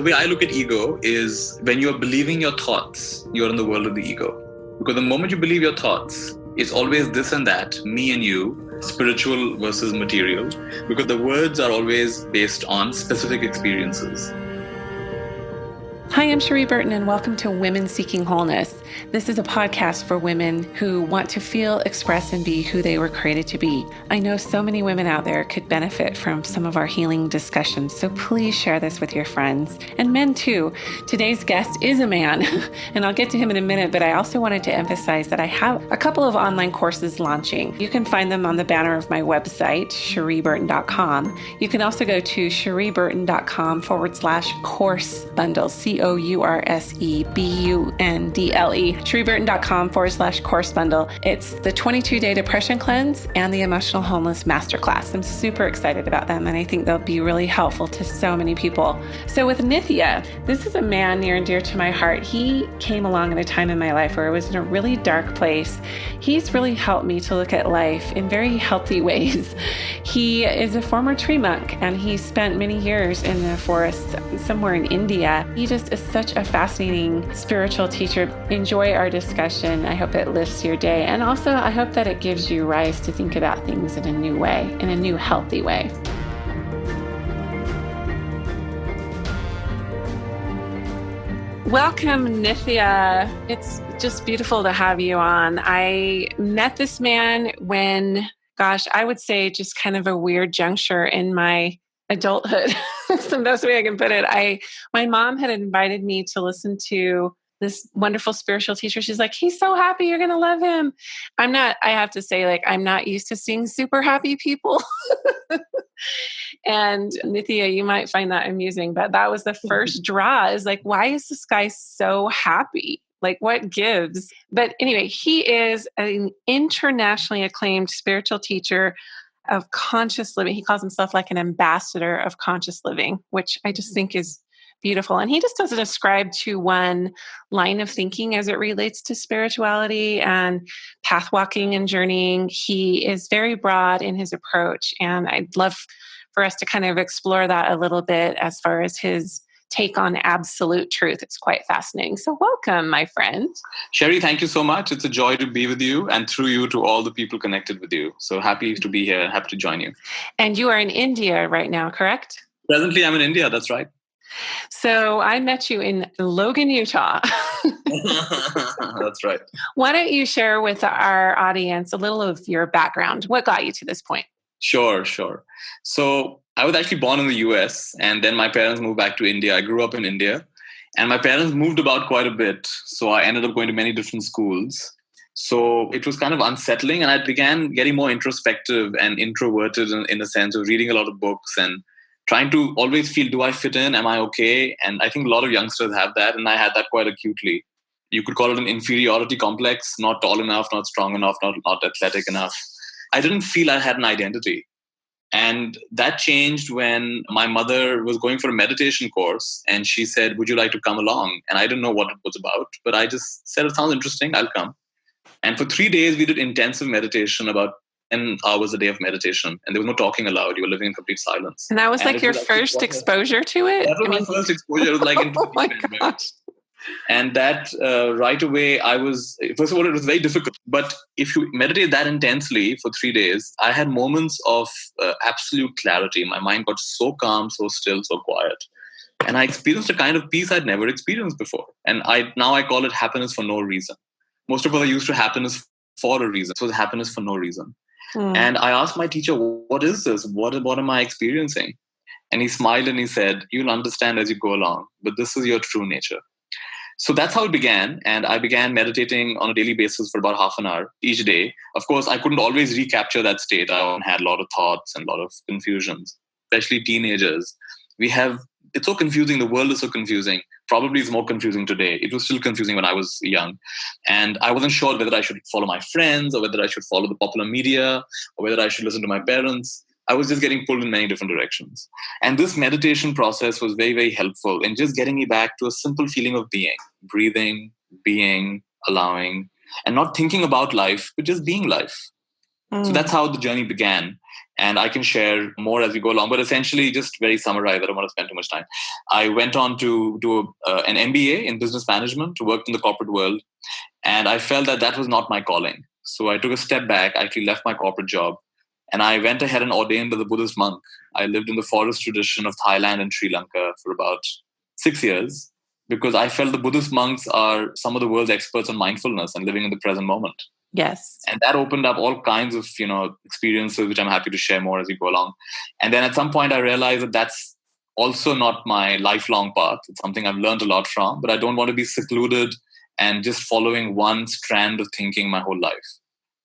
way I look at ego is when you're believing your thoughts, you're in the world of the ego. Because the moment you believe your thoughts, it's always this and that, me and you, spiritual versus material, because the words are always based on specific experiences. Hi, I'm Cherie Burton, and welcome to Women Seeking Wholeness. This is a podcast for women who want to feel, express, and be who they were created to be. I know so many women out there could benefit from some of our healing discussions, so please share this with your friends, and men too. Today's guest is a man, and I'll get to him in a minute, but I also wanted to emphasize that I have a couple of online courses launching. You can find them on the banner of my website, cherieburton.com. You can also go to cherieburton.com/course bundles, COURSEBUNDLE, cherieburton.com/course bundle. It's the 22-day depression cleanse and the emotional wholeness masterclass. I'm super excited about them, and I think they'll be really helpful to so many people. So with Nithya, this is a man near and dear to my heart. He came along at a time in my life where I was in a really dark place. He's really helped me to look at life in very healthy ways. He is a former tree monk, and he spent many years in the forest somewhere in India. He just is such a fascinating spiritual teacher. Enjoy our discussion. I hope it lifts your day. And also, I hope that it gives you rise to think about things in a new way, in a new healthy way. Welcome, Nithya. It's just beautiful to have you on. I met this man when, I would say just kind of a weird juncture in my adulthood. That's the best way I can put it. My mom had invited me to listen to this wonderful spiritual teacher. She's like, he's so happy, you're going to love him. I have to say, I'm not used to seeing super happy people. And Nithya, you might find that amusing, but that was the first draw, is like, why is this guy so happy? What gives? But anyway, he is an internationally acclaimed spiritual teacher of conscious living. He calls himself like an ambassador of conscious living, which I just think is beautiful. And he just doesn't ascribe to one line of thinking as it relates to spirituality and path walking and journeying. He is very broad in his approach. And I'd love for us to kind of explore that a little bit as far as his take on absolute truth. It's quite fascinating. So welcome, my friend. Cherie, thank you so much. It's a joy to be with you, and through you to all the people connected with you. So happy to be here. Happy to join you. And you are in India right now, correct? Presently, I'm in India. That's right. So I met you in Logan, Utah. That's right. Why don't you share with our audience a little of your background? What got you to this point? Sure. So I was actually born in the US, and then my parents moved back to India. I grew up in India, and my parents moved about quite a bit. So I ended up going to many different schools. So it was kind of unsettling, and I began getting more introspective and introverted in a sense of reading a lot of books and trying to always feel, do I fit in? Am I okay? And I think a lot of youngsters have that, and I had that quite acutely. You could call it an inferiority complex, not tall enough, not strong enough, not athletic enough. I didn't feel I had an identity. And that changed when my mother was going for a meditation course, and she said, would you like to come along? And I didn't know what it was about, but I just said, it sounds interesting, I'll come. And for 3 days, we did intensive meditation, about 10 hours a day of meditation. And there was no talking allowed. You were living in complete silence. And that was your first exposure to it? That was my first exposure. It was oh my gosh. And that right away, first of all, it was very difficult. But if you meditate that intensely for 3 days, I had moments of absolute clarity. My mind got so calm, so still, so quiet. And I experienced a kind of peace I'd never experienced before. And now I call it happiness for no reason. Most of us are used to happiness for a reason. So it's happiness for no reason. And I asked my teacher, what is this? What am I experiencing? And he smiled and he said, you'll understand as you go along, but this is your true nature. So that's how it began. And I began meditating on a daily basis for about half an hour each day. Of course, I couldn't always recapture that state. I had a lot of thoughts and a lot of confusions, especially teenagers. It's so confusing. The world is so confusing. Probably it's more confusing today. It was still confusing when I was young. And I wasn't sure whether I should follow my friends or whether I should follow the popular media or whether I should listen to my parents. I was just getting pulled in many different directions. And this meditation process was very, very helpful in just getting me back to a simple feeling of being, breathing, being, allowing, and not thinking about life, but just being life. So that's how the journey began. And I can share more as we go along, but essentially, just very summarize. I don't want to spend too much time. I went on to do an MBA in business management, to work in the corporate world, and I felt that that was not my calling. So I took a step back, actually left my corporate job, and I went ahead and ordained as a Buddhist monk. I lived in the forest tradition of Thailand and Sri Lanka for about 6 years, because I felt the Buddhist monks are some of the world's experts on mindfulness and living in the present moment. Yes. And that opened up all kinds of, experiences, which I'm happy to share more as we go along. And then at some point, I realized that that's also not my lifelong path. It's something I've learned a lot from, but I don't want to be secluded and just following one strand of thinking my whole life.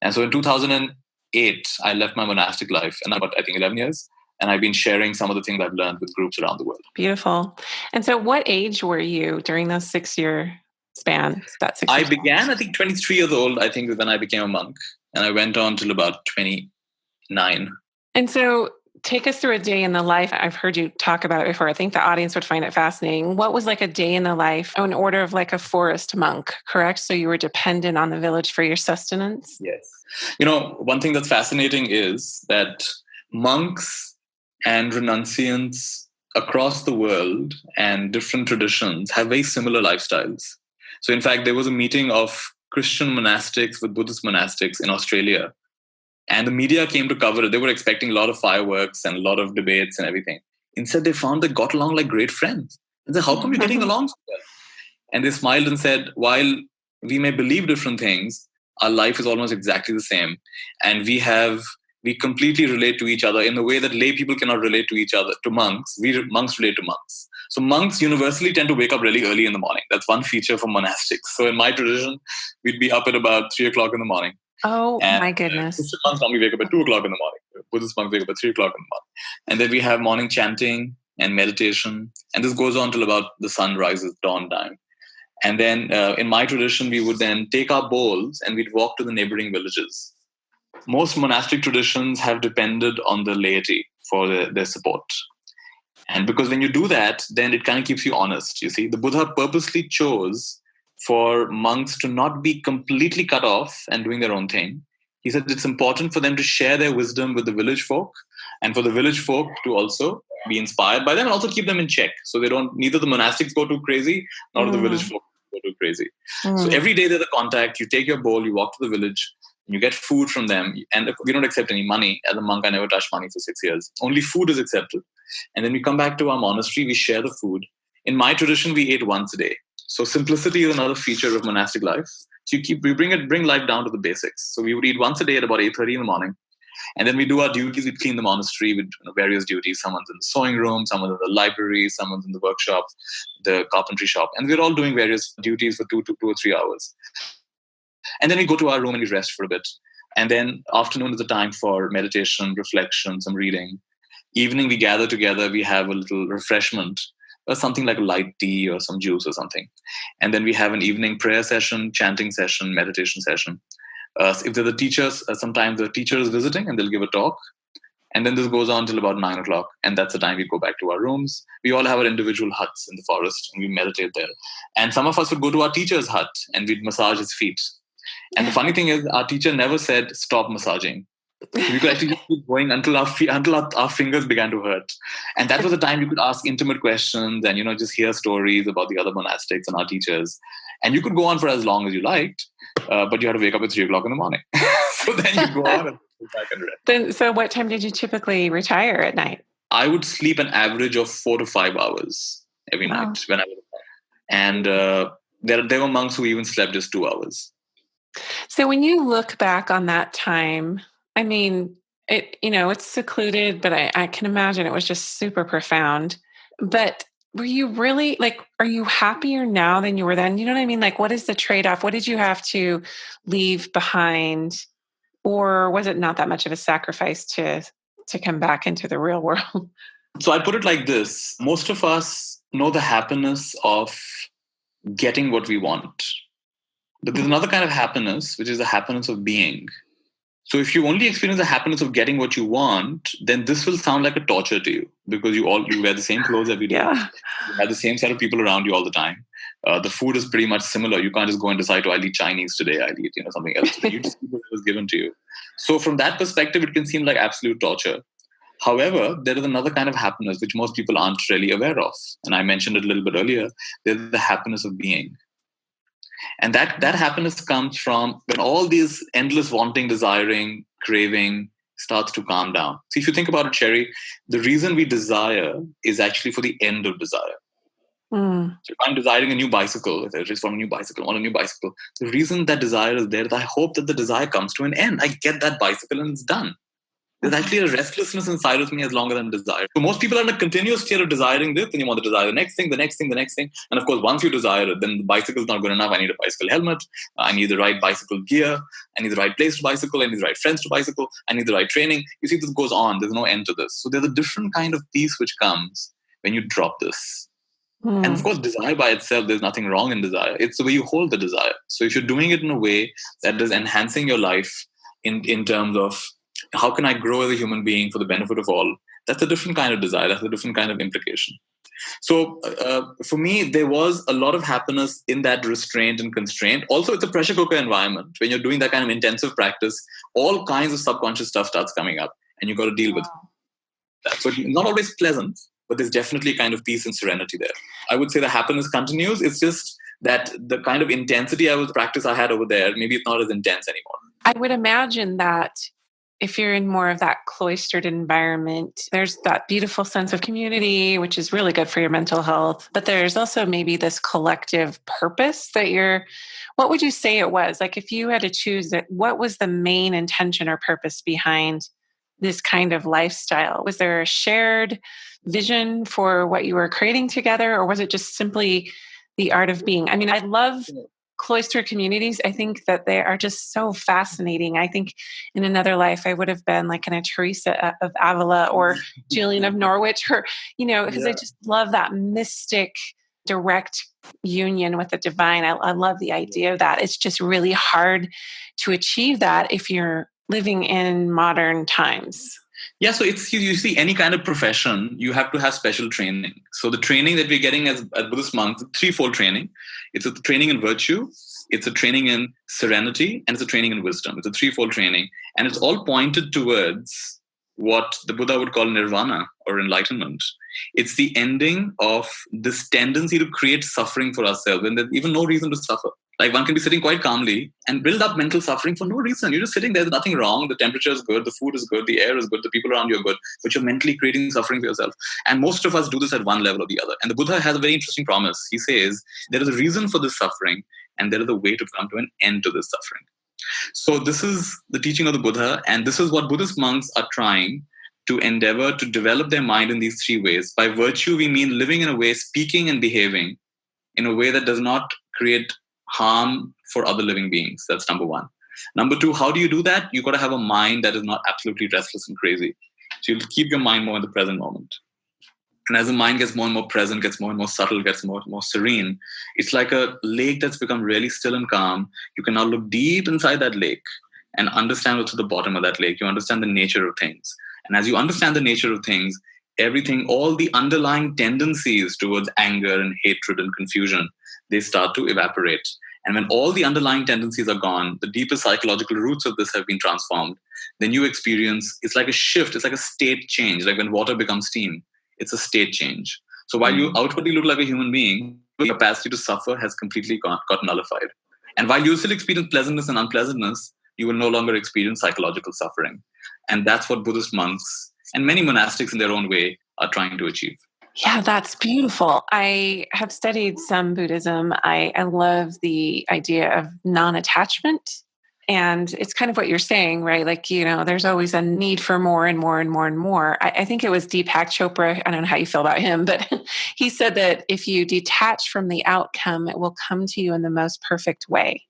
And so in 2008, I left my monastic life, and about, I think, 11 years. And I've been sharing some of the things I've learned with groups around the world. Beautiful. And so what age were you during those 6-year span? I began, I think, 23 years old, I think, when I became a monk. And I went on till about 29. And so take us through a day in the life. I've heard you talk about it before. I think the audience would find it fascinating. What was like a day in the life in order of like a forest monk, correct? So you were dependent on the village for your sustenance? Yes. One thing that's fascinating is that monks and renunciants across the world and different traditions have very similar lifestyles. So in fact, there was a meeting of Christian monastics with Buddhist monastics in Australia, and the media came to cover it. They were expecting a lot of fireworks and a lot of debates and everything. Instead, they found they got along like great friends. And said, how come you're getting along so well? And they smiled and said, while we may believe different things, our life is almost exactly the same. And we completely relate to each other in the way that lay people cannot relate to each other, to monks. Monks relate to monks. So monks universally tend to wake up really early in the morning. That's one feature for monastics. So in my tradition, we'd be up at about 3 o'clock in the morning. Oh, my goodness. Christian monks normally wake up at 2 o'clock in the morning. Buddhist monks wake up at 3 o'clock in the morning. And then we have morning chanting and meditation. And this goes on till about the sun rises, dawn time. And then in my tradition, we would then take our bowls and we'd walk to the neighboring villages. Most monastic traditions have depended on the laity for their support. And because when you do that, then it kind of keeps you honest. You see, the Buddha purposely chose for monks to not be completely cut off and doing their own thing. He said it's important for them to share their wisdom with the village folk, and for the village folk to also be inspired by them and also keep them in check. So neither the monastics go too crazy, nor the village folk go too crazy. So every day there's a contact. You take your bowl, you walk to the village, you get food from them, and we don't accept any money. As a monk, I never touched money for 6 years. Only food is accepted. And then we come back to our monastery, we share the food. In my tradition, we ate once a day. So simplicity is another feature of monastic life. So we bring life down to the basics. So we would eat once a day at about 8:30 in the morning. And then we do our duties. We clean the monastery with various duties. Someone's in the sewing room, someone's in the library, someone's in the workshop, the carpentry shop. And we're all doing various duties for 2 or 3 hours. And then we go to our room and we rest for a bit. And then afternoon is the time for meditation, reflection, some reading. Evening, we gather together. We have a little refreshment, or something like a light tea or some juice or something. And then we have an evening prayer session, chanting session, meditation session. If they're the teachers, sometimes the teacher is visiting and they'll give a talk. And then this goes on till about 9 o'clock. And that's the time we go back to our rooms. We all have our individual huts in the forest and we meditate there. And some of us would go to our teacher's hut and we'd massage his feet. And the funny thing is, our teacher never said, stop massaging. We could actually just keep going until our fingers began to hurt. And that was the time you could ask intimate questions and, just hear stories about the other monastics and our teachers. And you could go on for as long as you liked, but you had to wake up at 3 o'clock in the morning. So then you go on and go back and rest. So what time did you typically retire at night? I would sleep an average of 4 to 5 hours every night when I was at home. And there were monks who even slept just 2 hours. So when you look back on that time, I mean, it's secluded, but I can imagine it was just super profound. But were you really are you happier now than you were then? You know what I mean? Like, what is the trade-off? What did you have to leave behind? Or was it not that much of a sacrifice to come back into the real world? So I put it like this. Most of us know the happiness of getting what we want. But there's another kind of happiness, which is the happiness of being. So if you only experience the happiness of getting what you want, then this will sound like a torture to you because you wear the same clothes every day. Yeah. You have the same set of people around you all the time. The food is pretty much similar. You can't just go and decide, I'll eat Chinese today, I'll eat something else today. You just eat what was given to you. So from that perspective, it can seem like absolute torture. However, there is another kind of happiness which most people aren't really aware of. And I mentioned it a little bit earlier. There's the happiness of being. And that happiness comes from when all these endless wanting, desiring, craving starts to calm down. See, if you think about it, Sherry, the reason we desire is actually for the end of desire. So if I'm desiring a new bicycle, if I just want a new bicycle, the reason that desire is there is I hope that the desire comes to an end. I get that bicycle and it's done. There's actually a restlessness inside of me as long as I'm desiring. So most people are in a continuous state of desiring this, and you want to desire the next thing, the next thing, the next thing. And of course, once you desire it, then the bicycle is not good enough. I need a bicycle helmet. I need the right bicycle gear. I need the right place to bicycle. I need the right friends to bicycle. I need the right training. You see, this goes on. There's no end to this. So there's a different kind of peace which comes when you drop this. And of course, desire by itself, there's nothing wrong in desire. It's the way you hold the desire. So if you're doing it in a way that is enhancing your life in terms of how can I grow as a human being for the benefit of all, that's a different kind of desire. That's a different kind of implication. So for me, there was a lot of happiness in that restraint and constraint. Also, it's a pressure cooker environment. When you're doing that kind of intensive practice, all kinds of subconscious stuff starts coming up and you've got to deal with that. So it's not always pleasant, but there's definitely a kind of peace and serenity there. I would say the happiness continues. It's just that the kind of intensity I had over there, maybe it's not as intense anymore. I would imagine that if you're in more of that cloistered environment, there's that beautiful sense of community, which is really good for your mental health. But there's also maybe this collective purpose that what would you say it was? Like if you had to choose it, what was the main intention or purpose behind this kind of lifestyle? Was there a shared vision for what you were creating together, or was it just simply the art of being? I mean, I love cloistered communities. I think that they are just so fascinating. I think in another life, I would have been like a Teresa of Avila or Julian of Norwich, or, because I just love that mystic, direct union with the divine. I love the idea of that. It's just really hard to achieve that if you're living in modern times. Yeah, so it's you see any kind of profession, you have to have special training. So the training that we're getting as Buddhist monks, threefold training. It's a training in virtue, it's a training in serenity, and it's a training in wisdom. It's a threefold training. And it's all pointed towards what the Buddha would call nirvana or enlightenment. It's the ending of this tendency to create suffering for ourselves when there's even no reason to suffer. Like one can be sitting quite calmly and build up mental suffering for no reason. You're just sitting there, there's nothing wrong. The temperature is good, the food is good, the air is good, the people around you are good, but you're mentally creating suffering for yourself. And most of us do this at one level or the other. And the Buddha has a very interesting promise. He says, there is a reason for this suffering and there is a way to come to an end to this suffering. So this is the teaching of the Buddha, and this is what Buddhist monks are trying to endeavor to develop their mind in these three ways. By virtue, we mean living in a way, speaking and behaving in a way that does not create harm for other living beings. That's number one. Number two, how do you do that? You've got to have a mind that is not absolutely restless and crazy. So you'll keep your mind more in the present moment. And as the mind gets more and more present, gets more and more subtle, gets more and more serene, it's like a lake that's become really still and calm. You can now look deep inside that lake and understand what's at the bottom of that lake. You understand the nature of things. And as you understand the nature of things, everything, all the underlying tendencies towards anger and hatred and confusion, they start to evaporate. And when all the underlying tendencies are gone, the deepest psychological roots of this have been transformed, then you experience, it's like a shift, it's like a state change, like when water becomes steam, it's a state change. So while you outwardly look like a human being, the capacity to suffer has completely got nullified. And while you still experience pleasantness and unpleasantness, you will no longer experience psychological suffering. And that's what Buddhist monks and many monastics in their own way are trying to achieve. Yeah, that's beautiful. I have studied some Buddhism. I love the idea of non-attachment. And it's kind of what you're saying, right? Like, there's always a need for more and more and more and more. I think it was Deepak Chopra. I don't know how you feel about him, but he said that if you detach from the outcome, it will come to you in the most perfect way.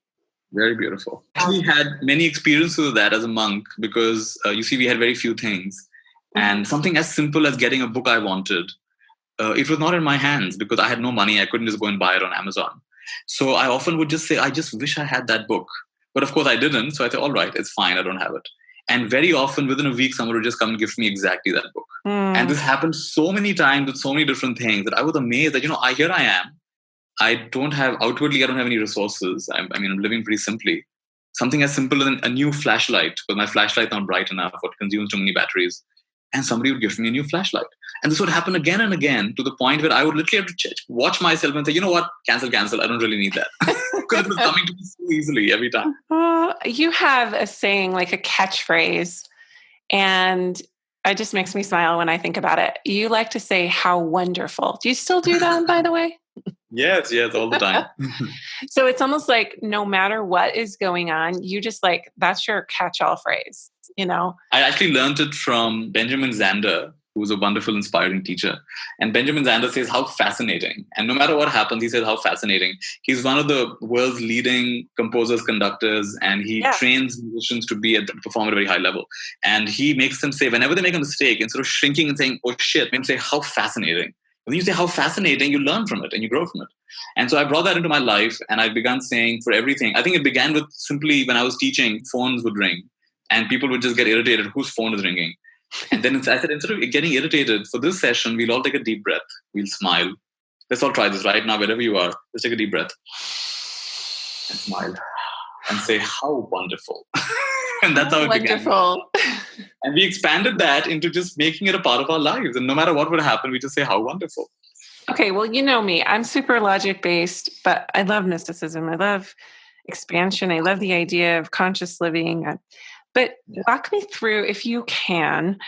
Very beautiful. We had many experiences of that as a monk because you see, we had very few things. And something as simple as getting a book I wanted, it was not in my hands because I had no money. I couldn't just go and buy it on Amazon. So I often would just say, I just wish I had that book. But of course I didn't. So I thought, all right, it's fine. I don't have it. And very often within a week, someone would just come and give me exactly that book. And this happened so many times with so many different things that I was amazed that, here I am. I don't have any resources. I'm living pretty simply. Something as simple as a new flashlight, because my flashlight's not bright enough or it consumes too many batteries. And somebody would give me a new flashlight. And this would happen again and again, to the point where I would literally have to watch myself and say, you know what, cancel. I don't really need that. Because it was coming to me so easily every time. You have a saying, like a catchphrase, and it just makes me smile when I think about it. You like to say, how wonderful. Do you still do that, by the way? Yes, all the time. So it's almost like no matter what is going on, you just like, that's your catch-all phrase, you know? I actually learned it from Benjamin Zander, who was a wonderful, inspiring teacher. And Benjamin Zander says, how fascinating. And no matter what happens, he says, how fascinating. He's one of the world's leading composers, conductors, and he trains musicians to perform at a very high level. And he makes them say, whenever they make a mistake, instead of shrinking and saying, oh shit, make them say, how fascinating. When you say how fascinating, you learn from it and you grow from it. And so I brought that into my life, and I began saying for everything. I think it began with simply when I was teaching, phones would ring and people would just get irritated. Whose phone is ringing? And then I said, instead of getting irritated, for this session, we'll all take a deep breath. We'll smile. Let's all try this right now, wherever you are. Let's take a deep breath and smile and say, how wonderful. And that's how it wonderful. Began. And we expanded that into just making it a part of our lives. And no matter what would happen, we just say, how wonderful. Okay, well, you know me. I'm super logic-based, but I love mysticism. I love expansion. I love the idea of conscious living. But walk me through, if you can,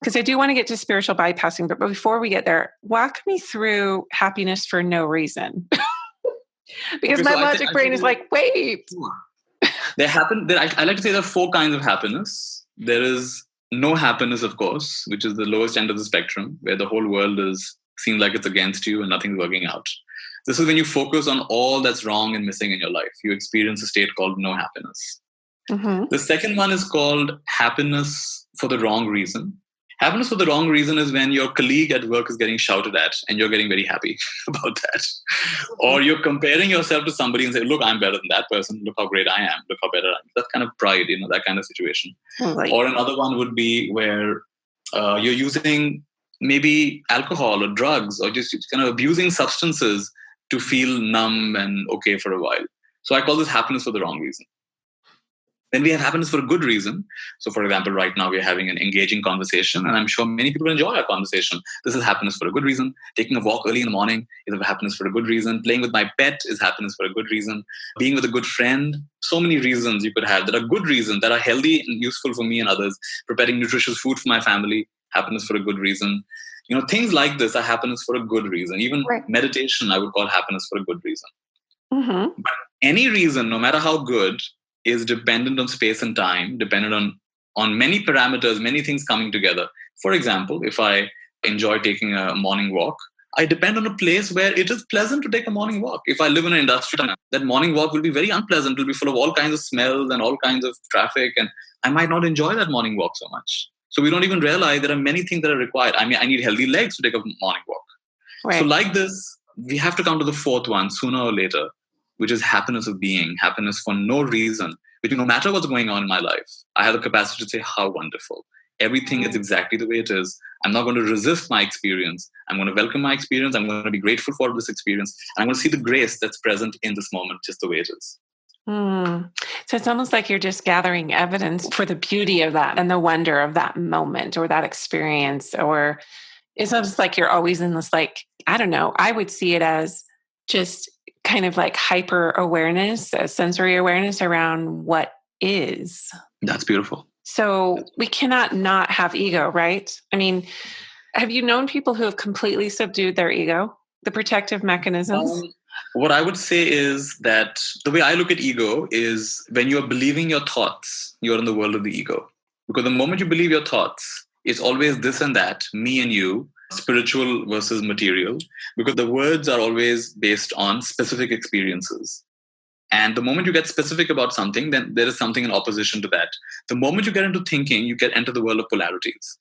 because I do want to get to spiritual bypassing, but before we get there, walk me through happiness for no reason. Because my logic brain is like, wait. I like to say there are 4 kinds of happiness. There is no happiness, of course, which is the lowest end of the spectrum, where the whole world seems like it's against you and nothing's working out. This is when you focus on all that's wrong and missing in your life. You experience a state called no happiness. Mm-hmm. The second one is called happiness for the wrong reason. Happiness for the wrong reason is when your colleague at work is getting shouted at and you're getting very happy about that. Or you're comparing yourself to somebody and say, look, I'm better than that person. Look how great I am. Look how better I am. That kind of pride, that kind of situation. Right. Or another one would be where you're using maybe alcohol or drugs or just kind of abusing substances to feel numb and okay for a while. So I call this happiness for the wrong reason. Then we have happiness for a good reason. So, for example, right now we're having an engaging conversation, and I'm sure many people enjoy our conversation. This is happiness for a good reason. Taking a walk early in the morning is happiness for a good reason. Playing with my pet is happiness for a good reason. Being with a good friend, so many reasons you could have that are good reasons, that are healthy and useful for me and others. Preparing nutritious food for my family, happiness for a good reason. Things like this are happiness for a good reason. Even meditation, I would call happiness for a good reason. Mm-hmm. But any reason, no matter how good, is dependent on space and time, dependent on many parameters, many things coming together. For example, if I enjoy taking a morning walk, I depend on a place where it is pleasant to take a morning walk. If I live in an industrial town, that morning walk will be very unpleasant. It will be full of all kinds of smells and all kinds of traffic, and I might not enjoy that morning walk so much. So we don't even realize there are many things that are required. I need healthy legs to take a morning walk. Right. So like this, we have to come to the 4th one sooner or later, which is happiness of being, happiness for no reason. But no matter what's going on in my life, I have the capacity to say, how wonderful. Everything is exactly the way it is. I'm not going to resist my experience. I'm going to welcome my experience. I'm going to be grateful for this experience. And I'm going to see the grace that's present in this moment, just the way it is. So it's almost like you're just gathering evidence for the beauty of that and the wonder of that moment or that experience. Or it's almost like you're always in this, like, I don't know, I would see it as just kind of like hyper awareness, sensory awareness around what is. That's beautiful. So we cannot not have ego, right? I mean, have you known people who have completely subdued their ego, the protective mechanisms? What I would say is that the way I look at ego is when you're believing your thoughts, you're in the world of the ego. Because the moment you believe your thoughts, it's always this and that, me and you, spiritual versus material, because the words are always based on specific experiences. And the moment you get specific about something, then there is something in opposition to that. The moment you get into thinking, you get into the world of polarities.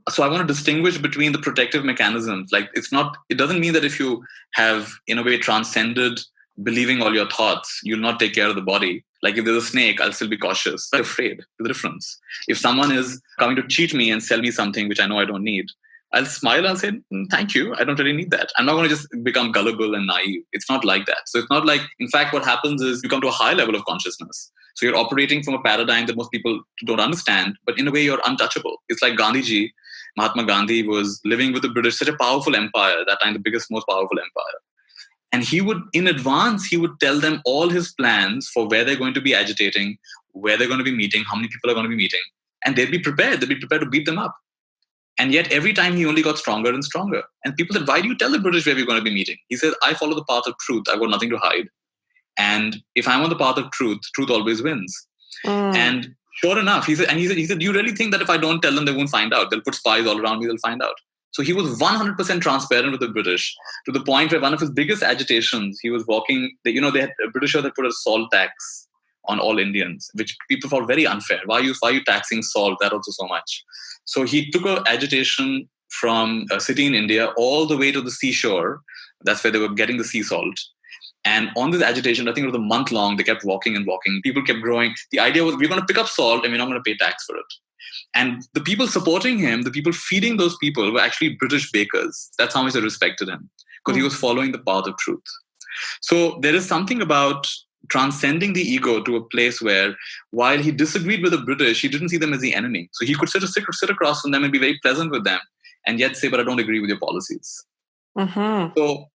So I want to distinguish between the protective mechanisms. Like it doesn't mean that if you have, in a way, transcended believing all your thoughts, you'll not take care of the body. Like if there's a snake, I'll still be cautious. I'm afraid. The difference. If someone is coming to cheat me and sell me something which I know I don't need, I'll smile and say, thank you. I don't really need that. I'm not going to just become gullible and naive. It's not like that. So it's not like, in fact, what happens is you come to a high level of consciousness. So you're operating from a paradigm that most people don't understand, but in a way you're untouchable. It's like Gandhiji, Mahatma Gandhi was living with the British, such a powerful empire, at that time, the biggest, most powerful empire. And he would, in advance, he would tell them all his plans for where they're going to be agitating, where they're going to be meeting, how many people are going to be meeting. And they'd be prepared. They'd be prepared to beat them up. And yet every time he only got stronger and stronger. And people said, why do you tell the British where we're going to be meeting? He said, I follow the path of truth. I've got nothing to hide. And if I'm on the path of truth, truth always wins. And sure enough, he said, do you really think that if I don't tell them, they won't find out? They'll put spies all around me, they'll find out. So he was 100% transparent with the British, to the point where one of his biggest agitations, he was walking, they had a Britisher that put a salt tax on all Indians, which people found very unfair. Why are you taxing salt, that also so much? So he took an agitation from a city in India all the way to the seashore. That's where they were getting the sea salt. And on this agitation, I think it was a month long, they kept walking and walking. People kept growing. The idea was, we're going to pick up salt and we're not going to pay tax for it. And the people supporting him, the people feeding those people were actually British bakers. That's how much they respected him, because he was following the path of truth. So there is something about transcending the ego to a place where, while he disagreed with the British, he didn't see them as the enemy. So he could sit across from them and be very pleasant with them, and yet say, but I don't agree with your policies. So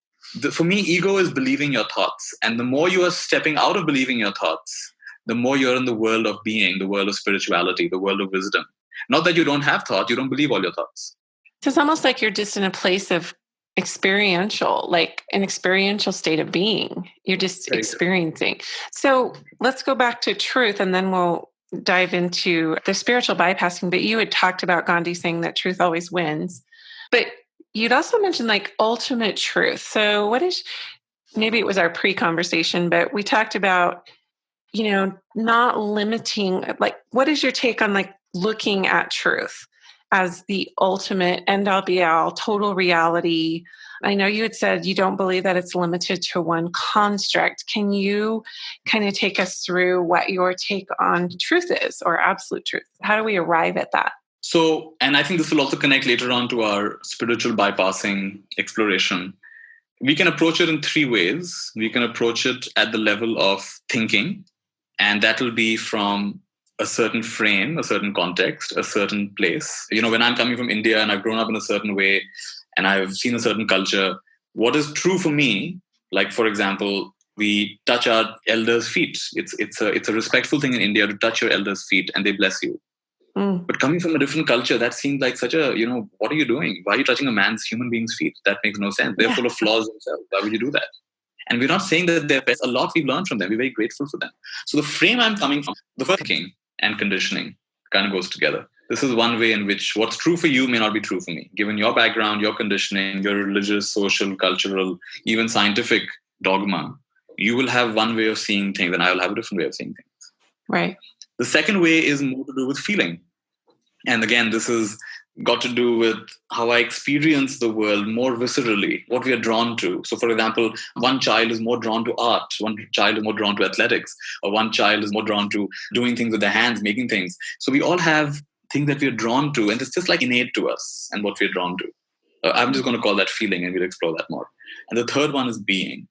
for me, ego is believing your thoughts. And the more you are stepping out of believing your thoughts, the more you're in the world of being, the world of spirituality, the world of wisdom. Not that you don't have thought, you don't believe all your thoughts. So it's almost like you're just in a place of experiential, like an experiential state of being. You're just experiencing. So let's go back to truth, and then we'll dive into the spiritual bypassing. But you had talked about Gandhi saying that truth always wins. But you'd also mentioned like ultimate truth. So what is, maybe it was our pre-conversation, but we talked about, not limiting, like, what is your take on like looking at truth as the ultimate end all be all, total reality? I know you had said you don't believe that it's limited to one construct. Can you kind of take us through what your take on truth is, or absolute truth? How do we arrive at that? So, and I think this will also connect later on to our spiritual bypassing exploration. We can approach it in three ways. We can approach it at the level of thinking, and that will be from a certain frame, a certain context, a certain place. When I'm coming from India and I've grown up in a certain way and I've seen a certain culture, what is true for me, like, for example, we touch our elders' feet. It's a respectful thing in India to touch your elders' feet and they bless you. But coming from a different culture, that seems like such a, what are you doing? Why are you touching a human being's feet? That makes no sense. They're full of flaws themselves. Why would you do that? And we're not saying that they're best. A lot we've learned from them. We're very grateful for them. So the frame I'm coming from, the first thinking and conditioning kind of goes together. This is one way in which what's true for you may not be true for me. Given your background, your conditioning, your religious, social, cultural, even scientific dogma, you will have one way of seeing things and I will have a different way of seeing things. Right. The second way is more to do with feeling. And again, this has got to do with how I experience the world more viscerally, what we are drawn to. So, for example, one child is more drawn to art, one child is more drawn to athletics, or one child is more drawn to doing things with their hands, making things. So we all have things that we are drawn to, and it's just like innate to us and what we are drawn to. I'm just going to call that feeling, and we'll explore that more. And the third one is being.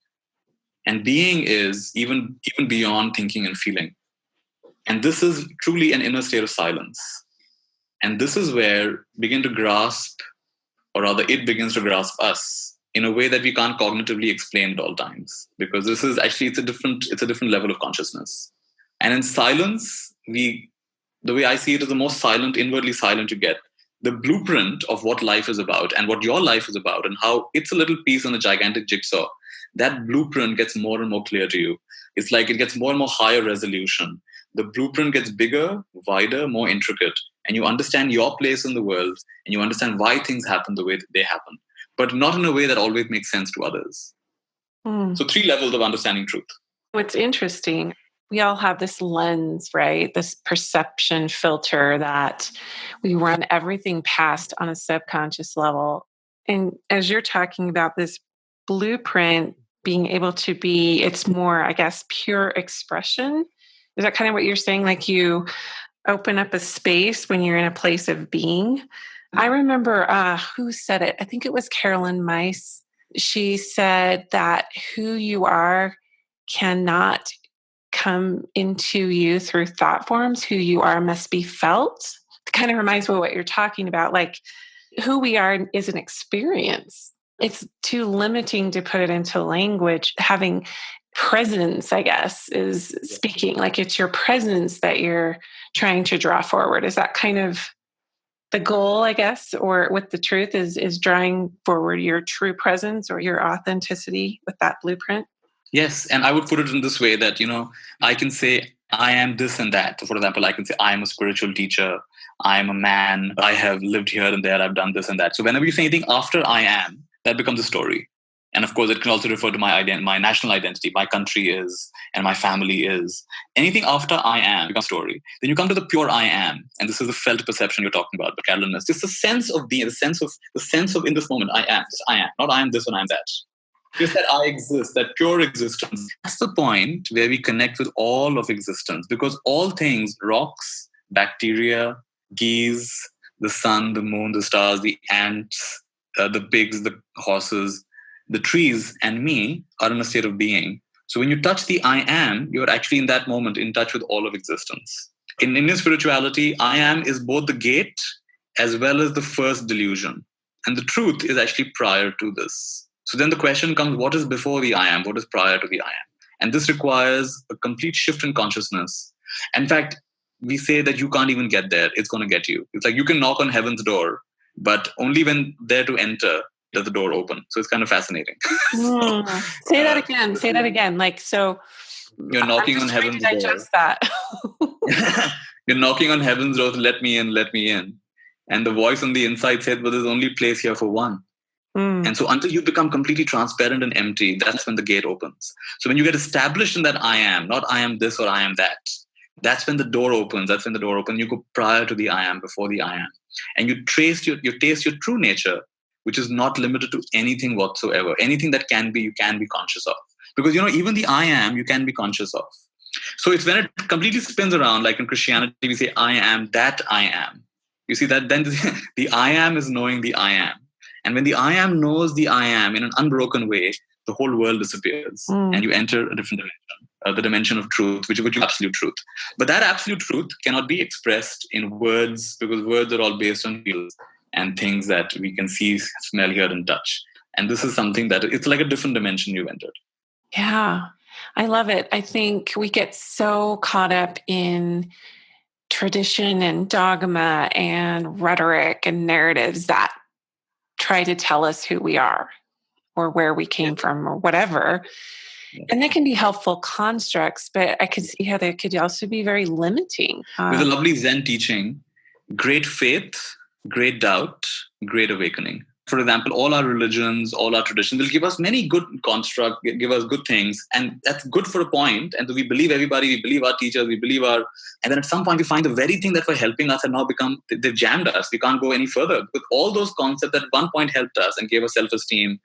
And being is even beyond thinking and feeling. And this is truly an inner state of silence. And this is where begin to grasp, or rather it begins to grasp us in a way that we can't cognitively explain at all times. Because this is actually, it's a different level of consciousness. And in silence, the way I see it is the most silent, inwardly silent you get. The blueprint of what life is about and what your life is about and how it's a little piece on a gigantic jigsaw, that blueprint gets more and more clear to you. It's like it gets more and more higher resolution. The blueprint gets bigger, wider, more intricate, and you understand your place in the world and you understand why things happen the way that they happen, but not in a way that always makes sense to others. So 3 levels of understanding truth. What's interesting, we all have this lens, right? This perception filter that we run everything past on a subconscious level. And as you're talking about this blueprint being able to be, it's more, I guess, pure expression. Is that kind of what you're saying? Like you open up a space when you're in a place of being, I remember who said it. I think it was Carolyn Myss. She said that who you are cannot come into you through thought forms. Who you are must be felt. It kind of reminds me of what you're talking about. Like who we are is an experience. It's too limiting to put it into language. Having presence, I guess, is speaking. Like it's your presence that you're trying to draw forward. Is that kind of the goal, I guess, or with the truth is drawing forward your true presence or your authenticity with that blueprint? Yes. And I would put it in this way that, I can say I am this and that. For example, I can say I am a spiritual teacher. I am a man. I have lived here and there. I've done this and that. So whenever you say anything after I am, that becomes a story. And of course, it can also refer to my national identity, my country is, and my family is. Anything after I am becomes a story. Then you come to the pure I am. And this is the felt perception you're talking about, the Carolyn. Just the sense of being, the sense of in this moment, I am. Not I am this and I am that. Just that I exist, that pure existence. That's the point where we connect with all of existence, because all things, rocks, bacteria, geese, the sun, the moon, the stars, the ants, the pigs, the horses, the trees, and me are in a state of being. So when you touch the I am, you're actually in that moment in touch with all of existence. In Indian spirituality, I am is both the gate as well as the first delusion. And the truth is actually prior to this. So then the question comes, what is before the I am? What is prior to the I am? And this requires a complete shift in consciousness. In fact, we say that you can't even get there. It's going to get you. It's like you can knock on heaven's door, but only when there to enter does the door open. So it's kind of fascinating. Say that again. Say that again. Like, so you're knocking on heaven's door. Digest that. You're knocking on heaven's door to let me in, let me in. And the voice on the inside said, but there's only place here for one. And so until you become completely transparent and empty, that's when the gate opens. So when you get established in that I am, not I am this or I am that, that's when the door opens. That's when the door opens. You go prior to the I am, before the I am. And you taste your true nature, which is not limited to anything whatsoever. Anything that can be, you can be conscious of. Because, even the I am, you can be conscious of. So it's when it completely spins around, like in Christianity, we say, I am that I am. You see that then the I am is knowing the I am. And when the I am knows the I am in an unbroken way, the whole world disappears and you enter a different dimension, the dimension of truth, which is absolute truth. But that absolute truth cannot be expressed in words, because words are all based on feelings and things that we can see, smell, hear, and touch. And this is something that it's like a different dimension you've entered. Yeah, I love it. I think we get so caught up in tradition and dogma and rhetoric and narratives that try to tell us who we are or where we came from or whatever. And they can be helpful constructs, but I could see how they could also be very limiting. There's a lovely Zen teaching: great faith, great doubt, great awakening. For example, all our religions, all our traditions will give us many good constructs, give us good things. And that's good for a point. And so we believe everybody, we believe our teachers, we believe and then at some point we find the very thing that were helping us have now become, they've jammed us. We can't go any further. With all those concepts that at one point helped us and gave us self-esteem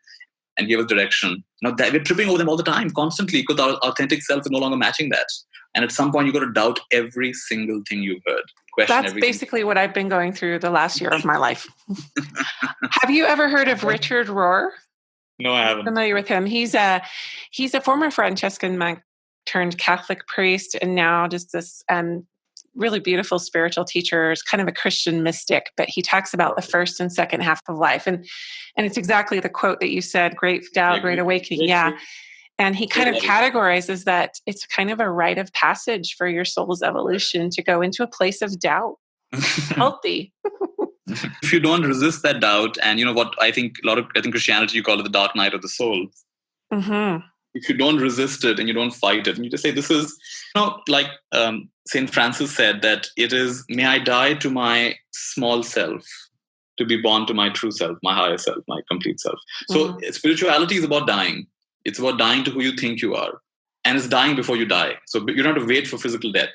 and gave us direction, that we're tripping over them all the time, constantly, because our authentic self is no longer matching that. And at some point, you've got to doubt every single thing you've heard. That's basically what I've been going through the last year of my life. Have you ever heard of Richard Rohr? No, I haven't. Familiar with him? He's a former Franciscan monk turned Catholic priest, and now just this really beautiful spiritual teacher. Is kind of a Christian mystic, but he talks about the first and second half of life, and it's exactly the quote that you said: "Great doubt, great awakening." Yeah. And he kind of categorizes that it's kind of a rite of passage for your soul's evolution to go into a place of doubt. Healthy. If you don't resist that doubt, and what I think Christianity, you call it the dark night of the soul. Mm-hmm. If you don't resist it and you don't fight it, and you just say, this is, like St. Francis said, that it is, may I die to my small self, to be born to my true self, my higher self, my complete self. So spirituality is about dying. It's about dying to who you think you are. And it's dying before you die. So you don't have to wait for physical death.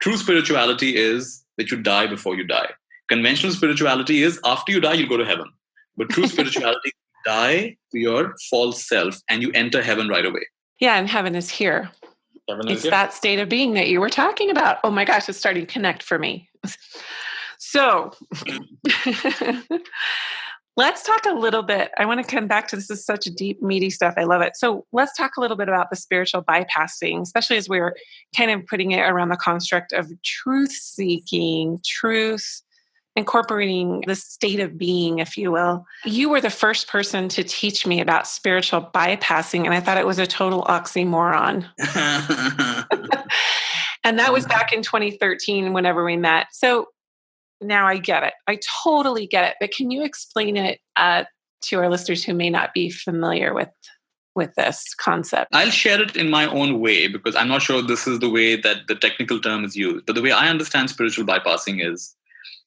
True spirituality is that you die before you die. Conventional spirituality is after you die, you'll go to heaven. But true spirituality, you die to your false self and you enter heaven right away. Yeah, and heaven is here. It's that state of being that you were talking about. Oh my gosh, it's starting to connect for me. So let's talk a little bit. I want to come back to this. Is such deep, meaty stuff. I love it. So let's talk a little bit about the spiritual bypassing, especially as we're kind of putting it around the construct of truth seeking, truth, incorporating the state of being, if you will. You were the first person to teach me about spiritual bypassing, and I thought it was a total oxymoron. And that was back in 2013, whenever we met. So now I get it. I totally get it. But can you explain it to our listeners who may not be familiar with this concept? I'll share it in my own way because I'm not sure this is the way that the technical term is used. But the way I understand spiritual bypassing is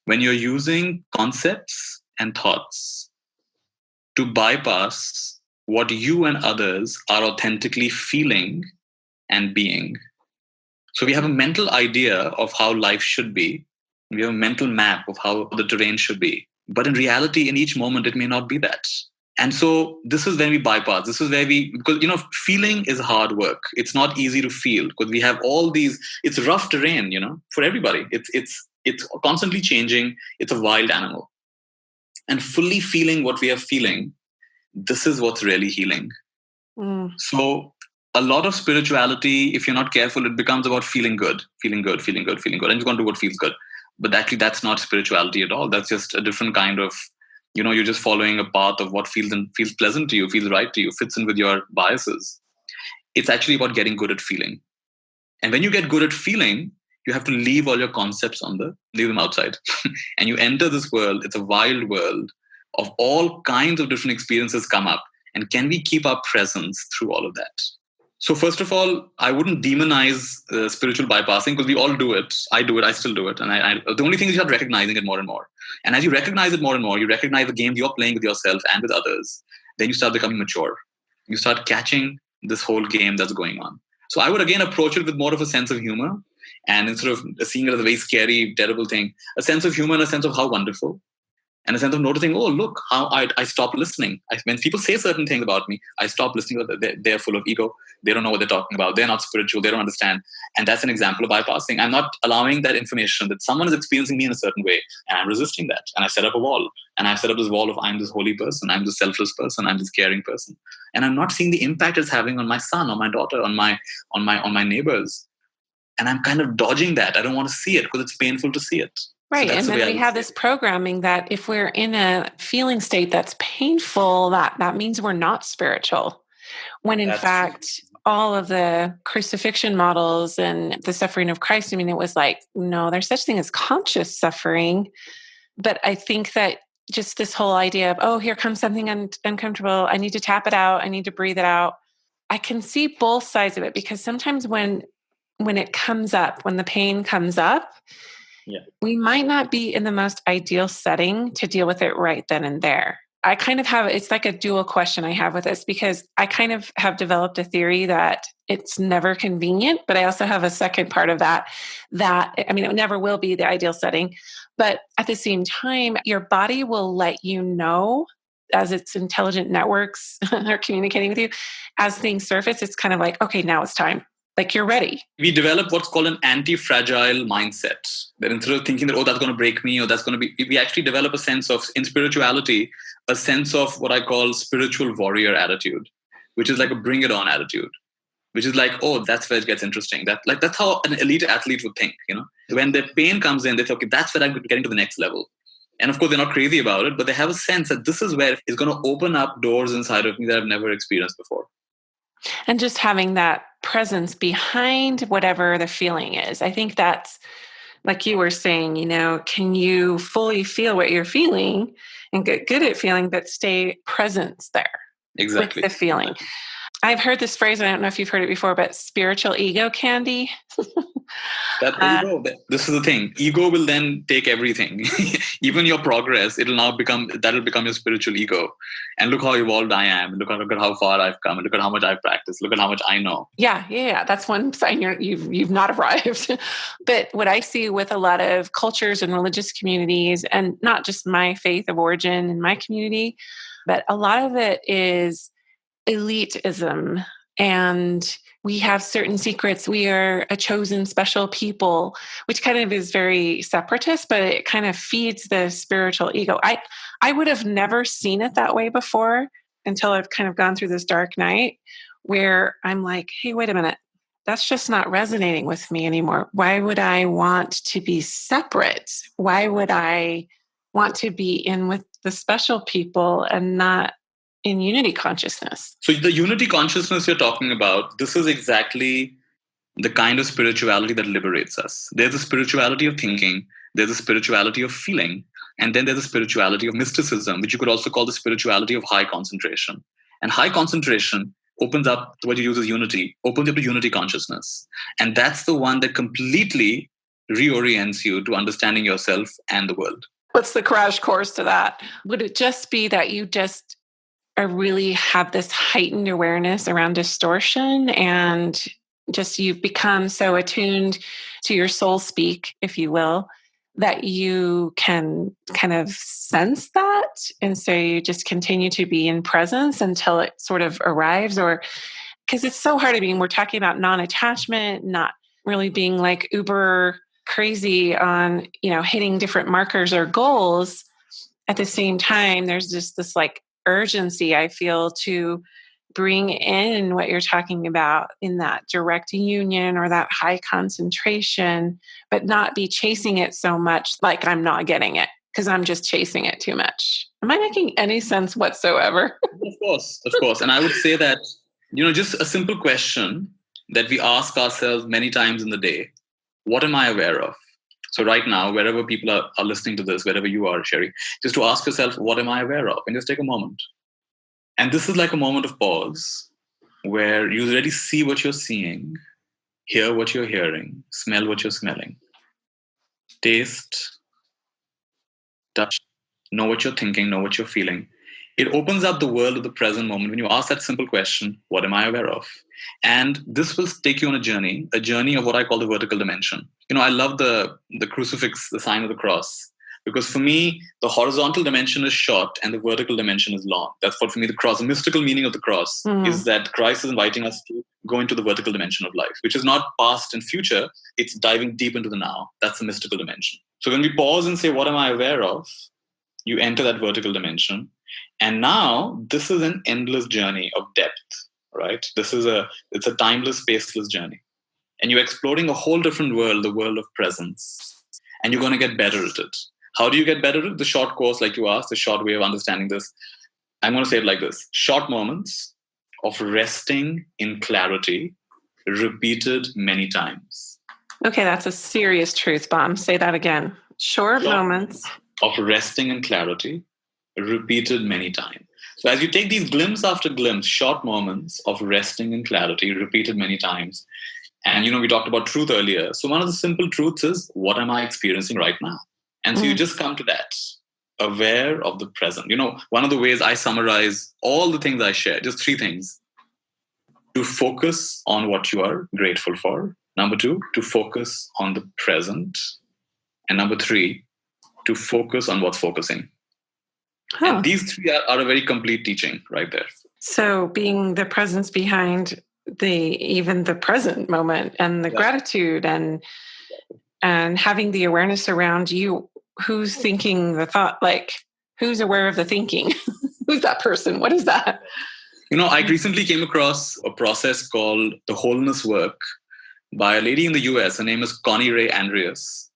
when you're using concepts and thoughts to bypass what you and others are authentically feeling and being. So we have a mental idea of how life should be. We have a mental map of how the terrain should be. But in reality, in each moment, it may not be that. And so this is when we bypass. This is where because, feeling is hard work. It's not easy to feel because we have all these, it's rough terrain, for everybody. It's constantly changing. It's a wild animal. And fully feeling what we are feeling, this is what's really healing. So a lot of spirituality, if you're not careful, it becomes about feeling good. And you're going to do what feels good. But actually, that's not spirituality at all. That's just a different kind of, you're just following a path of what feels pleasant to you, feels right to you, fits in with your biases. It's actually about getting good at feeling. And when you get good at feeling, you have to leave all your concepts leave them outside. And you enter this world. It's a wild world of all kinds of different experiences come up. And can we keep our presence through all of that? So first of all, I wouldn't demonize spiritual bypassing because we all do it. I do it. I still do it. And the only thing is you start recognizing it more and more. And as you recognize it more and more, you recognize the game you're playing with yourself and with others. Then you start becoming mature. You start catching this whole game that's going on. So I would again approach it with more of a sense of humor. And instead of seeing it as a very scary, terrible thing, a sense of humor and a sense of how wonderful. And a sense of noticing, oh, look, how I stop listening. When people say certain things about me, I stop listening. They're full of ego. They don't know what they're talking about. They're not spiritual. They don't understand. And that's an example of bypassing. I'm not allowing that information that someone is experiencing me in a certain way. And I'm resisting that. And I set up a wall. And I set up this wall of I'm this holy person. I'm this selfless person. I'm this caring person. And I'm not seeing the impact it's having on my son, on my daughter, on my neighbors. And I'm kind of dodging that. I don't want to see it because it's painful to see it. Right. So and then we have this programming that if we're in a feeling state that's painful, that means we're not spiritual. When in fact, all of the crucifixion models and the suffering of Christ, it was like, no, there's such thing as conscious suffering. But I think that just this whole idea of, oh, here comes something uncomfortable. I need to tap it out. I need to breathe it out. I can see both sides of it because sometimes when it comes up, when the pain comes up, we might not be in the most ideal setting to deal with it right then and there. I kind of have, it's like a dual question I have with this because I kind of have developed a theory that it's never convenient, but I also have a second part of that it never will be the ideal setting. But at the same time, your body will let you know as its intelligent networks are communicating with you, as things surface, it's kind of like, okay, now it's time. Like you're ready. We develop what's called an anti-fragile mindset. That instead of thinking that, oh, that's going to break me or that's going to be, we actually develop a sense of, in spirituality, a sense of what I call spiritual warrior attitude, which is like a bring it on attitude, which is like, oh, that's where it gets interesting. That's how an elite athlete would think, When their pain comes in, they say, okay, that's where I'm getting to the next level. And of course, they're not crazy about it, but they have a sense that this is where it's going to open up doors inside of me that I've never experienced before. And just having that presence behind whatever the feeling is. I think that's, like you were saying, can you fully feel what you're feeling and get good at feeling, but stay present there exactly with the feeling. I've heard this phrase, I don't know if you've heard it before, but spiritual ego candy. Ego, this is the thing. Ego will then take everything. Even your progress, that'll become your spiritual ego. And look how evolved I am. Look at how far I've come. Look at how much I've practiced. Look at how much I know. Yeah. That's one sign you've not arrived. But what I see with a lot of cultures and religious communities, and not just my faith of origin in my community, but a lot of it is elitism and we have certain secrets. We are a chosen special people, which kind of is very separatist, but it kind of feeds the spiritual ego. I would have never seen it that way before until I've kind of gone through this dark night where I'm like, hey, wait a minute. That's just not resonating with me anymore. Why would I want to be separate? Why would I want to be in with the special people and not in unity consciousness? So the unity consciousness you're talking about, this is exactly the kind of spirituality that liberates us. There's a spirituality of thinking, there's a spirituality of feeling, and then there's a spirituality of mysticism, which you could also call the spirituality of high concentration. And high concentration opens up, what you use as unity, opens up to unity consciousness. And that's the one that completely reorients you to understanding yourself and the world. What's the crash course to that? Would it just be that you just really have this heightened awareness around distortion and just you've become so attuned to your soul speak, if you will, that you can kind of sense that? And so you just continue to be in presence until it sort of arrives? Or because it's so hard. I mean, we're talking about non-attachment, not really being like uber crazy on, hitting different markers or goals. At the same time, there's just this like urgency I feel to bring in what you're talking about in that direct union or that high concentration, but not be chasing it so much like I'm not getting it because I'm just chasing it too much. Am I making any sense whatsoever? Of course. And I would say that, just a simple question that we ask ourselves many times in the day, what am I aware of? So right now, wherever people are listening to this, wherever you are, Sherry, just to ask yourself, what am I aware of? And just take a moment. And this is like a moment of pause where you already see what you're seeing, hear what you're hearing, smell what you're smelling, taste, touch, know what you're thinking, know what you're feeling. It opens up the world of the present moment when you ask that simple question, what am I aware of? And this will take you on a journey of what I call the vertical dimension. I love the crucifix, the sign of the cross, because for me, the horizontal dimension is short and the vertical dimension is long. That's what, for me, the cross, the mystical meaning of the cross is that Christ is inviting us to go into the vertical dimension of life, which is not past and future. It's diving deep into the now. That's the mystical dimension. So when we pause and say, what am I aware of? You enter that vertical dimension. And now this is an endless journey of depth, right? It's a timeless, spaceless journey. And you're exploring a whole different world, the world of presence. And you're going to get better at it. How do you get better at it? The short course, like you asked, the short way of understanding this. I'm going to say it like this. Short moments of resting in clarity, repeated many times. Okay, that's a serious truth bomb. Say that again. Short moments of resting in clarity, repeated many times. So as you take these glimpse after glimpse, short moments of resting in clarity, repeated many times. And, we talked about truth earlier. So one of the simple truths is, what am I experiencing right now? And so you just come to that, aware of the present. One of the ways I summarize all the things I share, just 3 things. To focus on what you are grateful for. Number 2, to focus on the present. And number 3, to focus on what's focusing. And these 3 are a very complete teaching right there. So being the presence behind even the present moment and the gratitude and having the awareness around you, who's thinking the thought, like who's aware of the thinking? Who's that person? What is that? I recently came across a process called the wholeness work by a lady in the US. Her name is Connie Ray Andreas.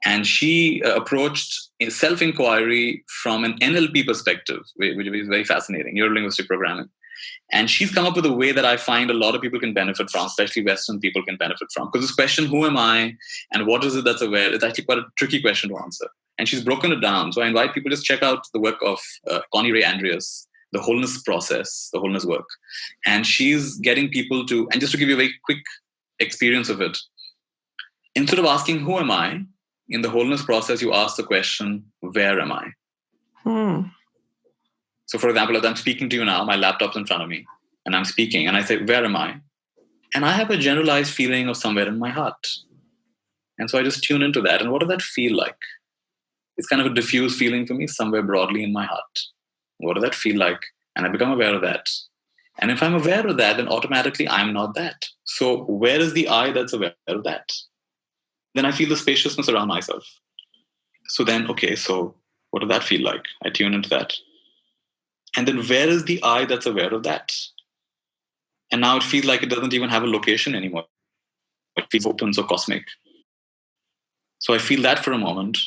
And she approached self-inquiry from an NLP perspective, which is very fascinating, neuro-linguistic programming. And she's come up with a way that I find a lot of people can benefit from, especially Western people can benefit from. Because this question, who am I and what is it that's aware, is actually quite a tricky question to answer. And she's broken it down. So I invite people to just check out the work of Connie Ray Andreas, the wholeness process, the wholeness work. And she's getting people to, and just to give you a very quick experience of it, instead of asking, who am I? In the wholeness process, you ask the question, where am I? So for example, as I'm speaking to you now, my laptop's in front of me and I'm speaking and I say, where am I? And I have a generalized feeling of somewhere in my heart. And so I just tune into that. And what does that feel like? It's kind of a diffuse feeling for me, somewhere broadly in my heart. What does that feel like? And I become aware of that. And if I'm aware of that, then automatically I'm not that. So where is the I that's aware of that? Then I feel the spaciousness around myself. So then, okay, so what does that feel like? I tune into that. And then where is the I that's aware of that? And now it feels like it doesn't even have a location anymore. It feels open, so cosmic. So I feel that for a moment.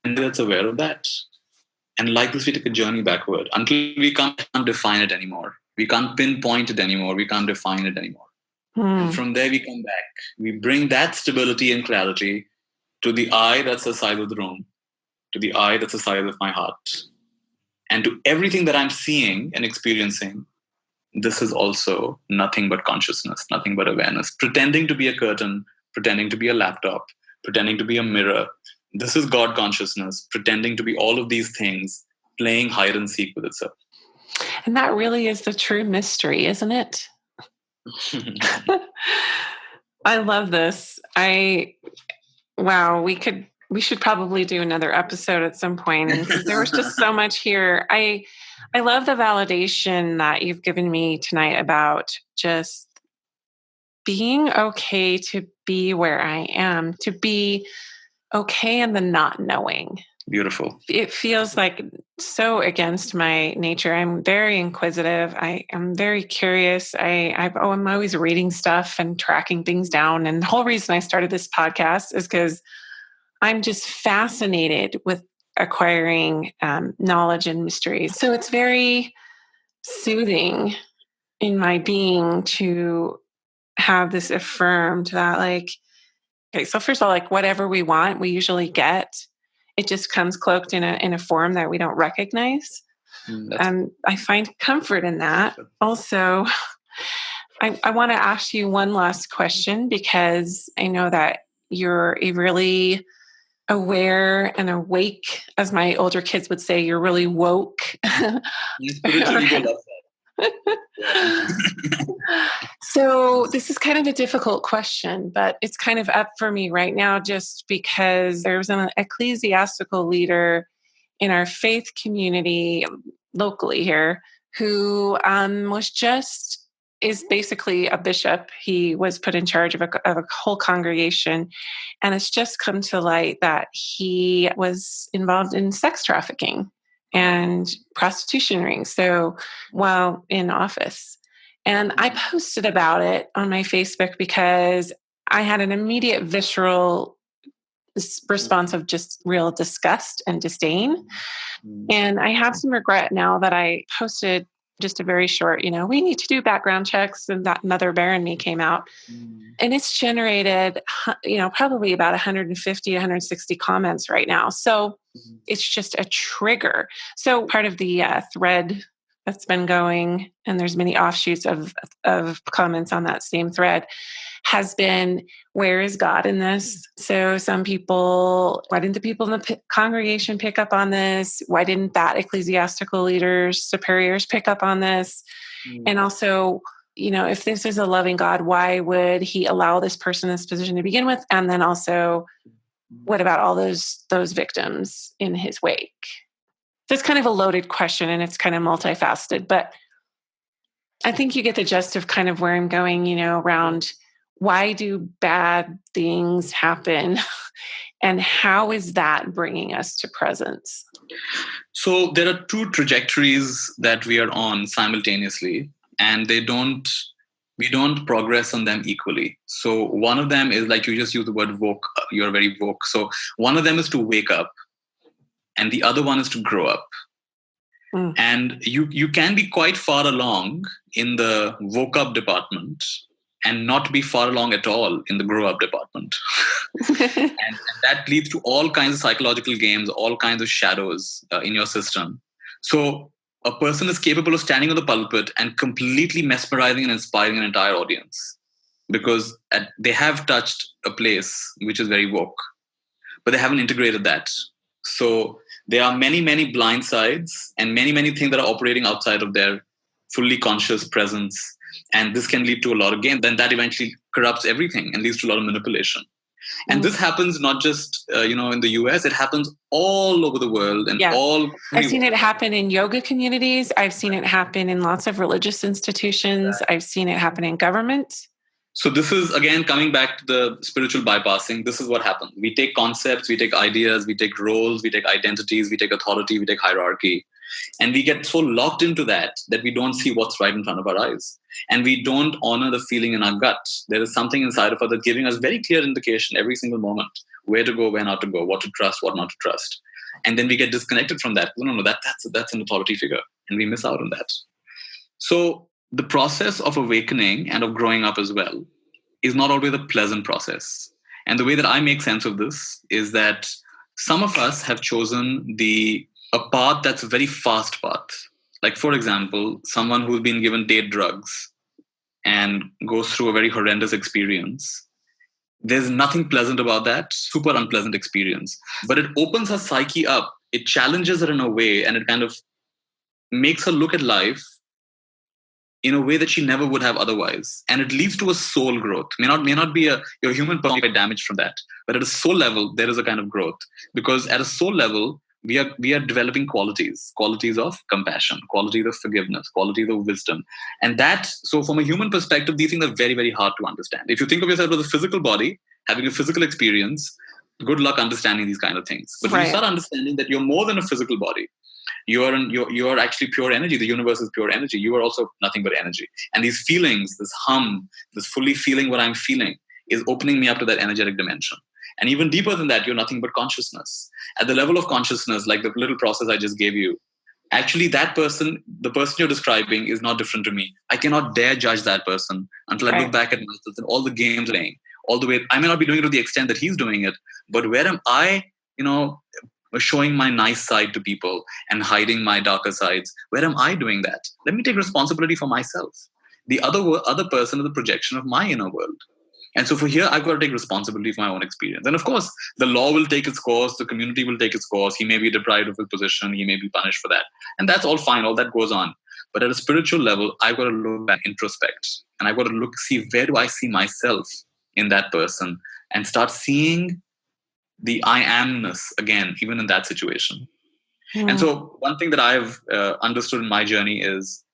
And that's aware of that. And like this, we take a journey backward until we can't define it anymore. We can't pinpoint it anymore. We can't define it anymore. And from there, we come back. We bring that stability and clarity to the I that's the size of the room, to the I that's the size of my heart, and to everything that I'm seeing and experiencing. This is also nothing but consciousness, nothing but awareness, pretending to be a curtain, pretending to be a laptop, pretending to be a mirror. This is God consciousness, pretending to be all of these things, playing hide and seek with itself. And that really is the true mystery, isn't it? I love this. Wow, we should probably do another episode at some point. And there was just so much here. I love the validation that you've given me tonight about just being okay to be where I am, to be okay in the not knowing. Beautiful. It feels like so against my nature. I'm very inquisitive. I am very curious. I'm always reading stuff and tracking things down. And the whole reason I started this podcast is because I'm just fascinated with acquiring knowledge and mysteries. So it's very soothing in my being to have this affirmed that, like, okay, so first of all, like, whatever we want, we usually get. It just comes cloaked in a form that we don't recognize. And I find comfort in that. Also, I want to ask you one last question, because I know that you're a really aware and awake, as my older kids would say. You're really woke. So this is kind of a difficult question, but it's kind of up for me right now, just because there's an ecclesiastical leader in our faith community locally here who is basically a bishop. He was put in charge of a whole congregation, and it's just come to light that he was involved in sex trafficking and prostitution rings. So while in office. And I posted about it on my Facebook because I had an immediate visceral response of just real disgust and disdain. And I have some regret now that I posted just a very short, we need to do background checks, and that Mother Bear in Me came out. And it's generated, probably about 150, 160 comments right now. So it's just a trigger. So part of the thread that's been going, and there's many offshoots of comments on that same thread, has been, where is God in this? So some people, why didn't the people in the congregation pick up on this? Why didn't that ecclesiastical leaders, superiors pick up on this? And also, if this is a loving God, why would he allow this person in this position to begin with? And then also, what about all those victims in his wake? So it's kind of a loaded question, and it's kind of multifaceted, but I think you get the gist of kind of where I'm going, around why do bad things happen and how is that bringing us to presence? So there are two trajectories that we are on simultaneously, and we don't progress on them equally. So one of them is, like you just used the word woke, you're very woke. So one of them is to wake up, and the other one is to grow up. And you can be quite far along in the woke up department and not be far along at all in the grow up department. and that leads to all kinds of psychological games, all kinds of shadows in your system. So a person is capable of standing on the pulpit and completely mesmerizing and inspiring an entire audience because they have touched a place which is very woke, but they haven't integrated that. So there are many, many blind sides and many, many things that are operating outside of their fully conscious presence. And this can lead to a lot of gain. Then that eventually corrupts everything and leads to a lot of manipulation. And this happens not just, in the US, it happens all over the world and I've seen it happen in yoga communities. I've seen it happen in lots of religious institutions. I've seen it happen in government. So this is, again, coming back to the spiritual bypassing. This is what happens. We take concepts, we take ideas, we take roles, we take identities, we take authority, we take hierarchy. And we get so locked into that we don't see what's right in front of our eyes. And we don't honor the feeling in our gut. There is something inside of us that's giving us very clear indication every single moment, where to go, where not to go, what to trust, what not to trust. And then we get disconnected from that. No, that's an authority figure. And we miss out on that. So the process of awakening and of growing up as well is not always a pleasant process. And the way that I make sense of this is that some of us have chosen a path that's a very fast path. Like, for example, someone who's been given date drugs and goes through a very horrendous experience. There's nothing pleasant about that, super unpleasant experience. But it opens her psyche up. It challenges her in a way, and it kind of makes her look at life in a way that she never would have otherwise. And it leads to a soul growth. May not be your human person get damaged from that. But at a soul level, there is a kind of growth. Because at a soul level, we are developing qualities of compassion, qualities of forgiveness, qualities of wisdom. And so from a human perspective, these things are very, very hard to understand. If you think of yourself as a physical body, having a physical experience, good luck understanding these kind of things. But when you start understanding that you're more than a physical body, you're actually pure energy. The universe is pure energy. You are also nothing but energy. And these feelings, this hum, this fully feeling what I'm feeling, is opening me up to that energetic dimension. And even deeper than that, you're nothing but consciousness. At the level of consciousness, like the little process I just gave you, actually the person you're describing is not different to me. I cannot dare judge that person until I look back at myself and all the games playing, all the way. I may not be doing it to the extent that he's doing it, but where am I, showing my nice side to people and hiding my darker sides? Where am I doing that? Let me take responsibility for myself. The other person is the projection of my inner world. And so for here, I've got to take responsibility for my own experience. And of course, the law will take its course. The community will take its course. He may be deprived of his position. He may be punished for that. And that's all fine. All that goes on. But at a spiritual level, I've got to look back, introspect. And I've got to see where do I see myself in that person and start seeing the I amness again, even in that situation. And so one thing that I've understood in my journey is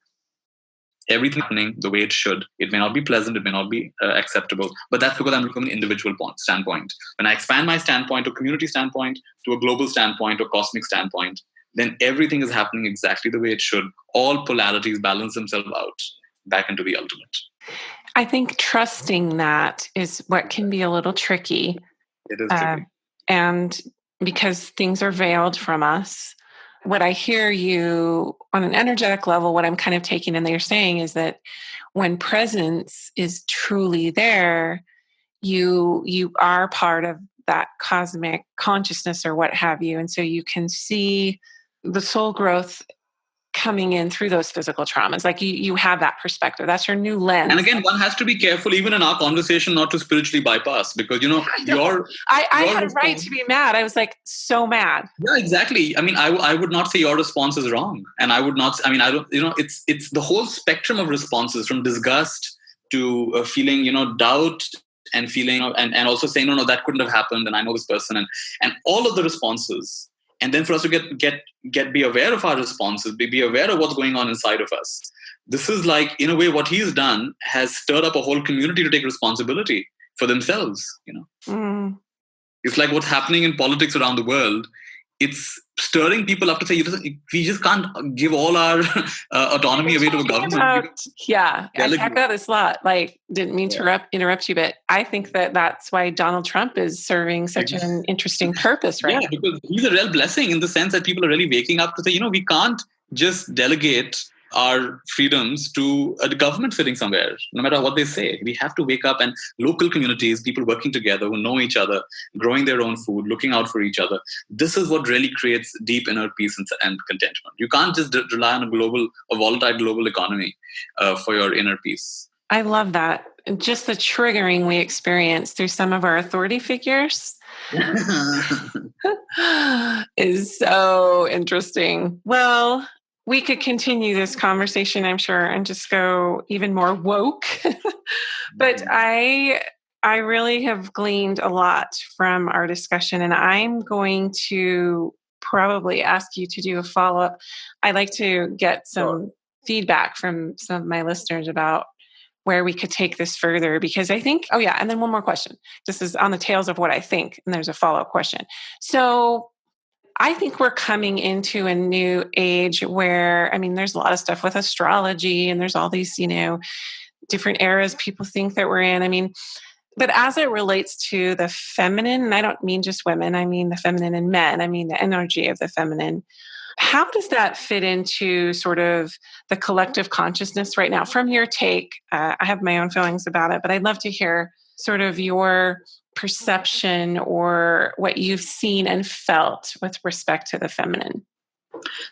everything happening the way it should. It may not be pleasant, it may not be acceptable, but that's because I'm looking from an individual standpoint. When I expand my standpoint to a community standpoint, to a global standpoint, or cosmic standpoint, then everything is happening exactly the way it should. All polarities balance themselves out back into the ultimate. I think trusting that is what can be a little tricky. It is tricky. And because things are veiled from us. What I hear you on an energetic level, what I'm kind of taking in that you're saying is that when presence is truly there, you are part of that cosmic consciousness or what have you. And so you can see the soul growth coming in through those physical traumas. Like you have that perspective. That's your new lens. And again, one has to be careful, even in our conversation, not to spiritually bypass, because, I had a right to be mad. I was like, so mad. Yeah, exactly. I mean, I would not say your response is wrong. And I would not, I don't, it's the whole spectrum of responses, from disgust to feeling, doubt and feeling, and also saying, no, that couldn't have happened. And I know this person and all of the responses. And then for us to be aware of our responses, be aware of what's going on inside of us. This is like, in a way, what he's done has stirred up a whole community to take responsibility for themselves. It's like what's happening in politics around the world. It's stirring people up to say, we just can't give all our autonomy away to a government. I talk about this a lot. Like, didn't mean to interrupt you, but I think that's why Donald Trump is serving such an interesting purpose right now. Yeah, because he's a real blessing in the sense that people are really waking up to say, we can't just delegate our freedoms to a government sitting somewhere, no matter what they say. We have to wake up, and local communities, people working together who know each other, growing their own food, looking out for each other. This is what really creates deep inner peace and contentment. You can't just rely on a volatile global economy for your inner peace. I love that. Just the triggering we experience through some of our authority figures is so interesting. Well, we could continue this conversation, I'm sure, and just go even more woke. But I I really have gleaned a lot from our discussion, and I'm going to probably ask you to do a follow-up. I'd like to get some feedback from some of my listeners about where we could take this further, because I think, oh yeah, and then one more question. This is on the tails of what I think, and there's a follow-up question. So I think we're coming into a new age where, I mean, there's a lot of stuff with astrology and there's all these, different eras people think that we're in. I mean, but as it relates to the feminine, and I don't mean just women, I mean the feminine in men, I mean the energy of the feminine. How does that fit into sort of the collective consciousness right now? From your take, I have my own feelings about it, but I'd love to hear sort of your perception or what you've seen and felt with respect to the feminine.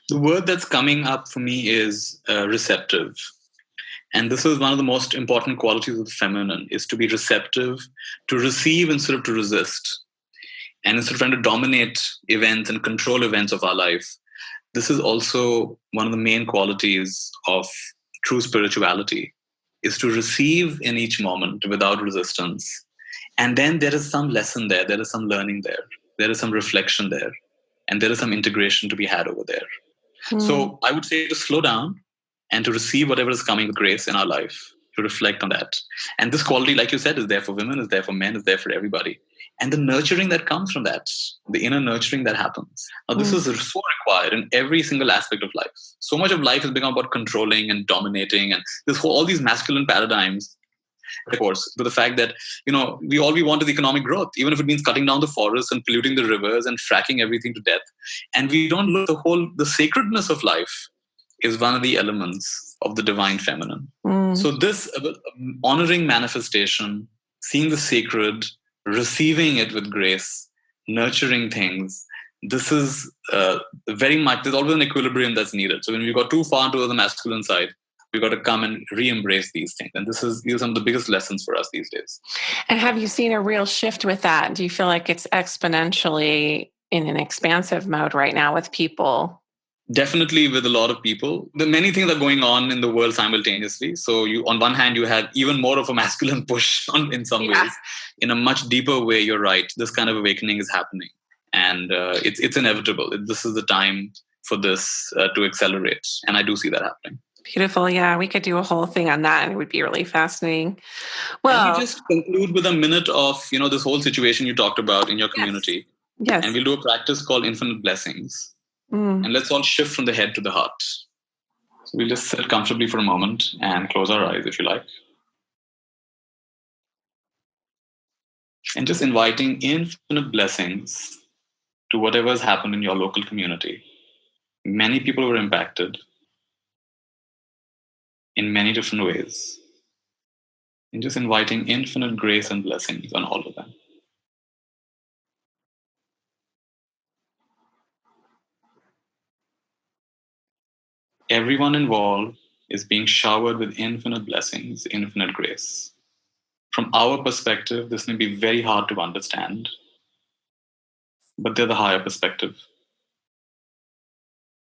The word that's coming up for me is receptive. And this is one of the most important qualities of the feminine, is to be receptive, to receive instead of to resist. And instead of trying to dominate events and control events of our life, this is also one of the main qualities of true spirituality, is to receive in each moment without resistance. And then there is some lesson there, there is some learning there, there is some reflection there, and there is some integration to be had over there. So I would say to slow down and to receive whatever is coming with grace in our life, to reflect on that. And this quality, like you said, is there for women, is there for men, is there for everybody. And the nurturing that comes from that, the inner nurturing that happens. Now, this is so required in every single aspect of life. So much of life has become about controlling and dominating, and all these masculine paradigms, of course, to the fact that, we want is economic growth, even if it means cutting down the forests and polluting the rivers and fracking everything to death. And we don't look the sacredness of life is one of the elements of the divine feminine. So this honoring manifestation, seeing the sacred, receiving it with grace, nurturing things, this is very much, there's always an equilibrium that's needed. So when we got too far to the masculine side, we got to come and re-embrace these things. And these are some of the biggest lessons for us these days. And have you seen a real shift with that? Do you feel like it's exponentially in an expansive mode right now with people? Definitely with a lot of people. There are many things that are going on in the world simultaneously. So on one hand, you have even more of a masculine push in some ways. In a much deeper way, you're right. This kind of awakening is happening. And it's inevitable. This is the time for this to accelerate. And I do see that happening. Beautiful. Yeah, we could do a whole thing on that and it would be really fascinating. Well, can we just conclude with a minute of, this whole situation you talked about in your community? Yes. And we'll do a practice called Infinite Blessings. And let's all shift from the head to the heart. So we'll just sit comfortably for a moment and close our eyes if you like. And just inviting infinite blessings to whatever has happened in your local community. Many people were impacted in many different ways. And just inviting infinite grace and blessings on all of them. Everyone involved is being showered with infinite blessings, infinite grace. From our perspective, this may be very hard to understand, but they're the higher perspective.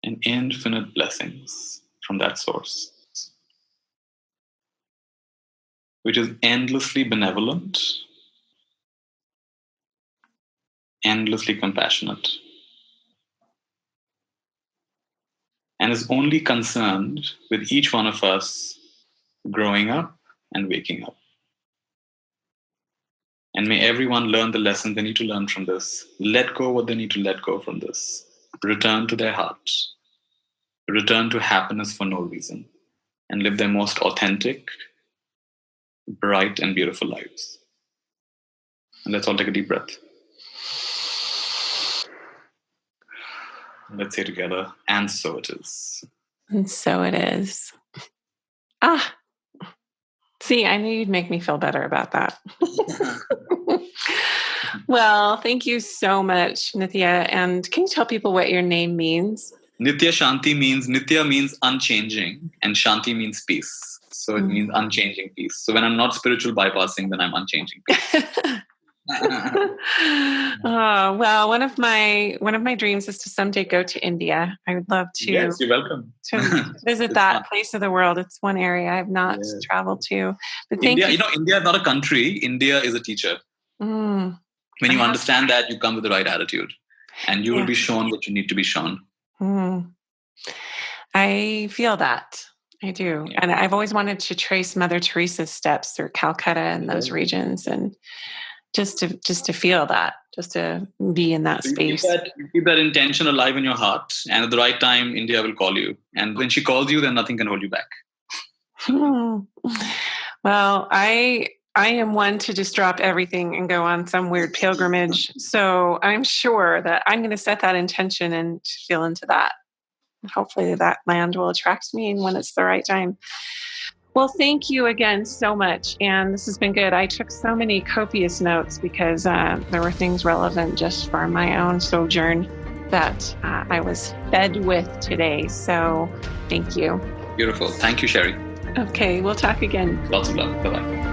And infinite blessings from that source, which is endlessly benevolent, endlessly compassionate, and is only concerned with each one of us growing up and waking up. And may everyone learn the lesson they need to learn from this, let go what they need to let go from this, return to their hearts, return to happiness for no reason, and live their most authentic, bright, and beautiful lives. And let's all take a deep breath. Let's say together, and so it is. And so it is. See, I knew you'd make me feel better about that. Well, thank you so much, Nithya. And can you tell people what your name means? Nithya Shanti Nithya means unchanging, and Shanti means peace. So it means unchanging peace. So when I'm not spiritual bypassing, then I'm unchanging peace. Oh, well, one of my dreams is to someday go to India. I would love to Yes, you're welcome. visit It's that fun. place of the world. It's one area I've not traveled to. But thank India, you. India is not a country. India is a teacher. Mm, When you understand that, you come with the right attitude, and you will yeah. be shown what you need to be shown. I feel that. I do. Yeah. And I've always wanted to trace Mother Teresa's steps through Calcutta and those regions, and just to feel that, just to be in that So you space. keep that intention alive in your heart, and at the right time, India will call you. And when she calls you, then nothing can hold you back. Well, I am one to just drop everything and go on some weird pilgrimage. So I'm sure that I'm going to set that intention and feel into that. Hopefully that land will attract me when it's the right time. Well, thank you again so much. And this has been good. I took so many copious notes because there were things relevant just for my own sojourn that I was fed with today. So thank you. Beautiful. Thank you, Sherry. Okay, we'll talk again. Lots of love. Bye-bye.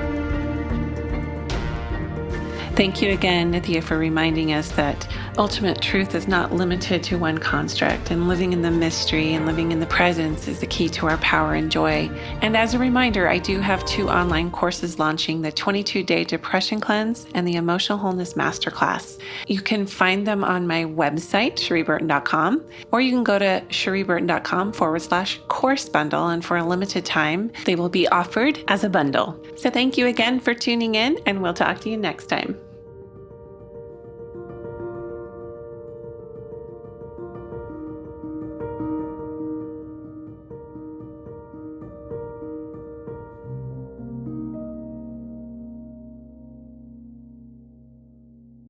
Thank you again, Nithya, for reminding us that ultimate truth is not limited to one construct, and living in the mystery and living in the presence is the key to our power and joy. And as a reminder, I do have 2 online courses launching, the 22-day depression cleanse and the emotional wholeness masterclass. You can find them on my website, SherieBurton.com, or you can go to SherieBurton.com/course bundle, and for a limited time, they will be offered as a bundle. So thank you again for tuning in, and we'll talk to you next time.